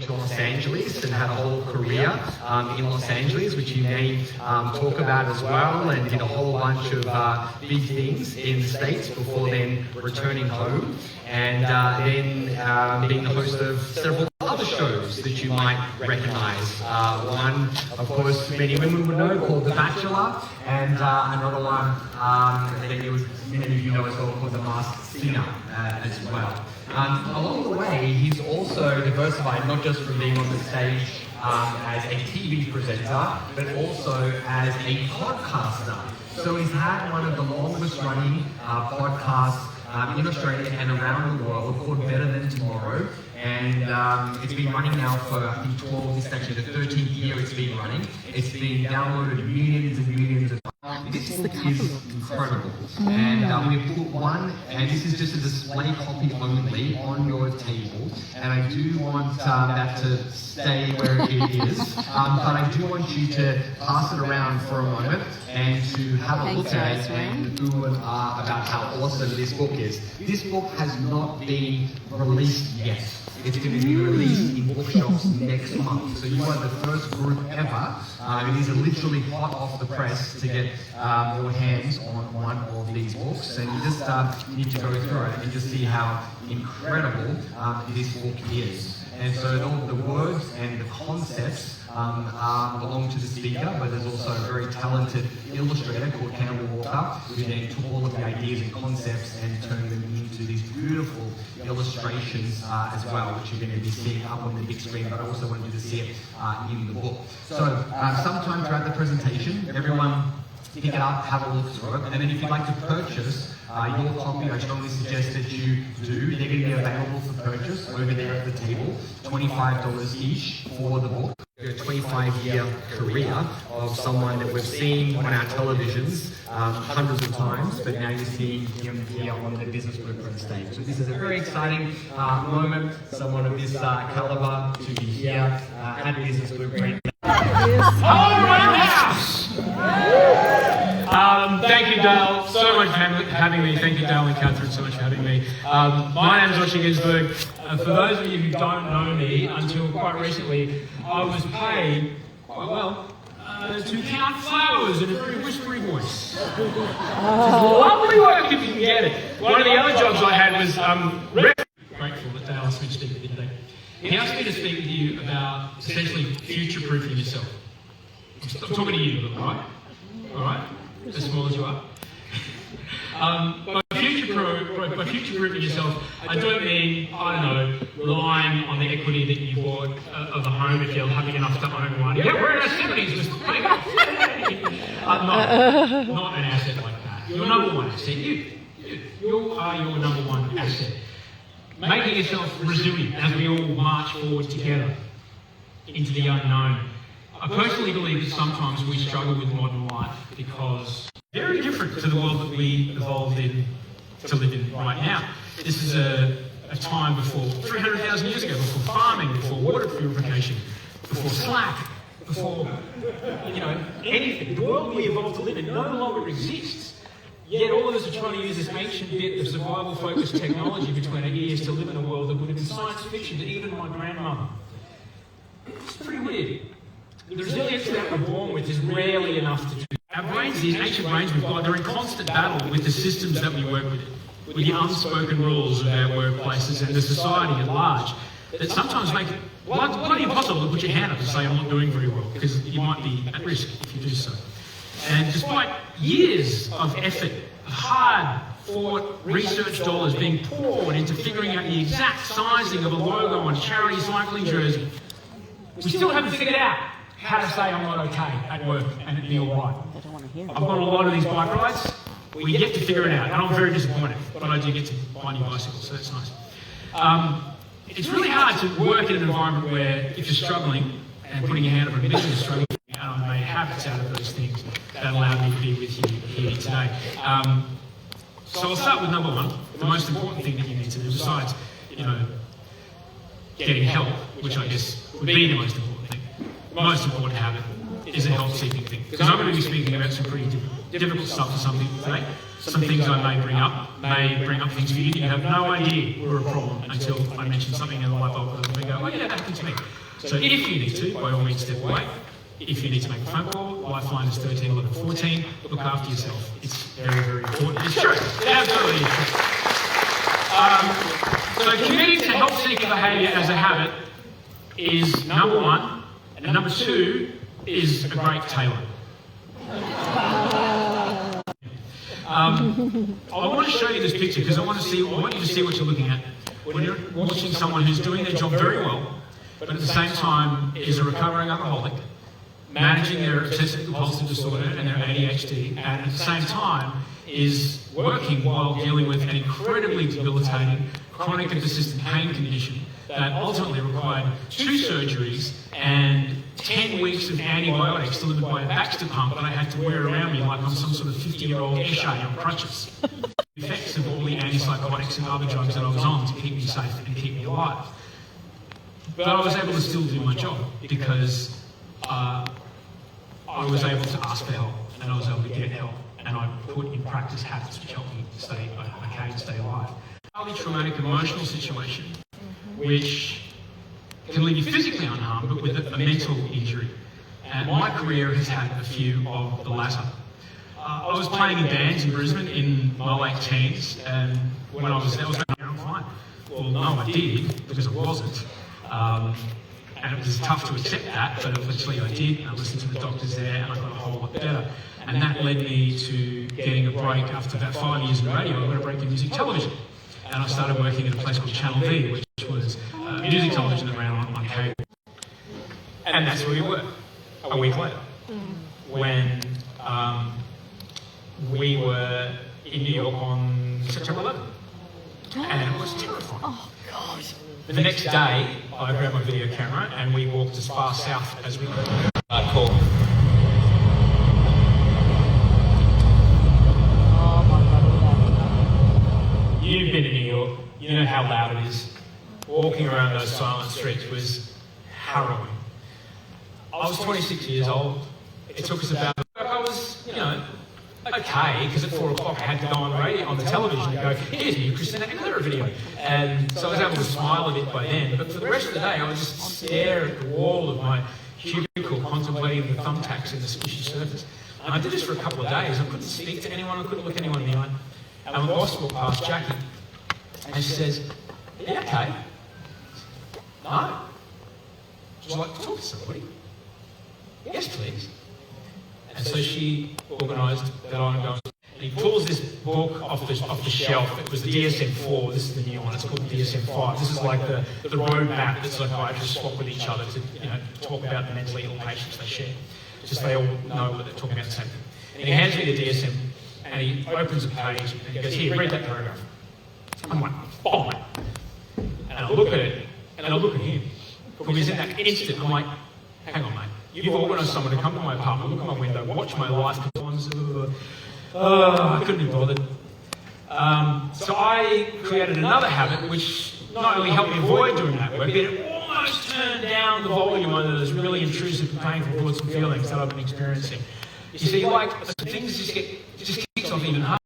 to Los Angeles and had a whole career in Los Angeles, which he may talk about as well, and did a whole bunch of big things in the States before then returning home, and then being the host of several other shows that you might recognize. One, of course, many women would know, called The Bachelor, and another one that many of you know as well, called The Masked Singer as well. Along the way, he's also diversified, not just from being on the stage as a TV presenter, but also as a podcaster. So he's had one of the longest running podcasts in Australia and around the world, called Better Than Tomorrow. And it's been running now for, I think, 12, this is actually the 13th year it's been running. It's been downloaded millions and millions of times. This book is incredible. And we've put one, and this is just a display copy only, on your table. And I do want that to stay where it is. But I do want you to pass it around for a moment and to have a look at it and ooh and ah about how awesome this book is. This book has not been released yet. It's going to be released in bookshops next month. So you are the first group ever. These are literally hot off the press to get your hands on one of these books. And you just need to go through it and just see how incredible this book is. And so all the words and the concepts belong to the speaker, but there's also a very talented illustrator called Campbell Walker, who then took all of the ideas and concepts and turned them into these beautiful illustrations as well, which you're going to be seeing up on the big screen, but I also wanted you to see it in the book. So sometime throughout the presentation, everyone pick it up, have a look through it, and then if you'd like to purchase your copy, I strongly suggest that you do. They're going to be available for purchase over there at the table, $25 each for the book. A 25-year career of someone that we've seen on our televisions hundreds of times, but now you're seeing him here on the Business Blueprint stage. So this is a very exciting moment, someone of this caliber to be here at Business Blueprint. Thank you, Dale, so much for having me. Thank you, Dale and Catherine, so much for having me. My name is Osher Günsberg. For those of you who don't know me, until quite recently, I was paid quite well to count flowers in a very whispery voice. Lovely work if you can get it. One of the other jobs I had was grateful that Dale asked me to speak with you today. He asked me to speak with you about essentially future-proofing yourself. I'm talking to you, right? All right? As small as you are. By future-proofing yourself, I don't mean, I don't know, relying on the equity that you bought of a home if you're lucky enough to own one. Yeah, we're in our 70s, Mr. Not an asset like that. Your number one asset, you are your number one asset. Making yourself resilient as we all march forward together into the unknown. I personally believe that sometimes we struggle with modern life because very different to the world that we evolved in to live in right now. This is a time before 300,000 years ago, before farming, before water purification, before Slack, before anything. The world we evolved to live in no longer exists. Yet all of us are trying to use this ancient bit of survival-focused technology between our ears to live in a world that would have been science fiction to even my grandmother. It's pretty weird. The resilience that we're born with is rarely enough to do. Our brains, these ancient brains we've got, they're in constant battle with the systems that we work with the unspoken rules of our workplaces and the society at large, that sometimes make it bloody impossible to put your hand up and say, I'm not doing very well, because you might be at risk if you do so. And despite years of effort, of hard-fought research dollars being poured into figuring out the exact sizing of a logo on a charity cycling jersey, we still haven't figured out how to say I'm not okay at work and it'd be all right. I've got a lot of these bike rides. We get to figure it out, and I'm very disappointed, but I do get to buy new bicycles, so that's nice. It's really hard to work in an environment where if you're struggling and putting your hand up and admitting you're struggling, and I've made habits out of those things that allow me to be with you here today. So I'll start with number one, the most important thing that you need to do, besides, getting help, which I guess would be the most important thing. The most important habit is a help-seeking thing, because I'm going to be speaking about some pretty difficult stuff for some people today. Some things I may bring up things for you that you have no idea were a problem until I mention something in the light bulb and we go, oh yeah, that happened to me. So if you need to, by all means step away. If you need to make a phone call, lifeline is 13 11 14. Look after yourself. It's very, very important. It's true. It absolutely is true. So committing to health-seeking behaviour as a habit is number one, and number two is a great tailor. I want to show you this picture because I want you to see what you're looking at. When you're watching someone who's doing their job very well, but at the same time is a recovering alcoholic, managing their obsessive compulsive disorder and their ADHD, and at the same time is working while dealing with an incredibly debilitating chronic and persistent pain condition that ultimately required 2 surgeries and 10 weeks of antibiotics delivered by a Baxter pump that I had to wear around me like I'm some sort of 50-year-old Eshay on crutches. The effects of all the antipsychotics and other drugs that I was on to keep me safe and keep me alive. But I was able to still do my job because I was able to ask for help and I was able to get help and I put in practice habits which helped me stay okay and stay alive. A highly traumatic emotional situation which can leave you physically unharmed but with a mental injury. And my career has had a few of the latter. I was playing in bands in Brisbane in my late teens and when I was there, I'm fine. Well, no, I did because I wasn't. And it was tough to accept that, but eventually I did, and I listened to the doctors there, and I got a whole lot better. And that led me to getting a break after about 5 years in radio. I got a break in music television. And I started working at a place called Channel V, which was music television that ran on cable. And that's where we were, a week later, when we were in New York on September 11th. And it was terrifying. Oh, God. The next day, I grabbed my video camera and we walked as far south as we could. Cool. Oh my God. You've been to New York, you know how loud it is. Walking around those silent streets was harrowing. I was 26 years old. It took us about, I was, okay, because at 4 o'clock I had to go on radio, on the television and go, here's new Christina Aguilera video. And so I was able to smile a bit by then, but for the rest of the day I would just stare at the wall of my cubicle contemplating the thumbtacks in the squishy surface. And I did this for a couple of days. I couldn't speak to anyone, I couldn't look anyone in the eye. And my boss walked past Jackie and she says, are you okay? No. Would you like to talk to somebody? Yes, please. And so she organised that I go. And he pulls this book off the shelf. It was the DSM-4. This is the new one. It's called the DSM-5. This is like the roadmap that psychiatrists swap with each other to talk about the mentally ill patients they share. Just they all know that they're talking about the same thing. And he hands me the DSM and he opens a page and he goes, here, read that paragraph. I'm like, oh, mate. And I look at it and I look at him. Because in that instant, I'm like, hang on, mate. You've organised someone to come to my apartment, look at my window, watch my life. I couldn't be bothered. So I created another habit which not only helped me avoid doing that work, but it almost turned down the volume on those really intrusive and painful thoughts and feelings that I've been experiencing. You see, like, things just kicks off even harder.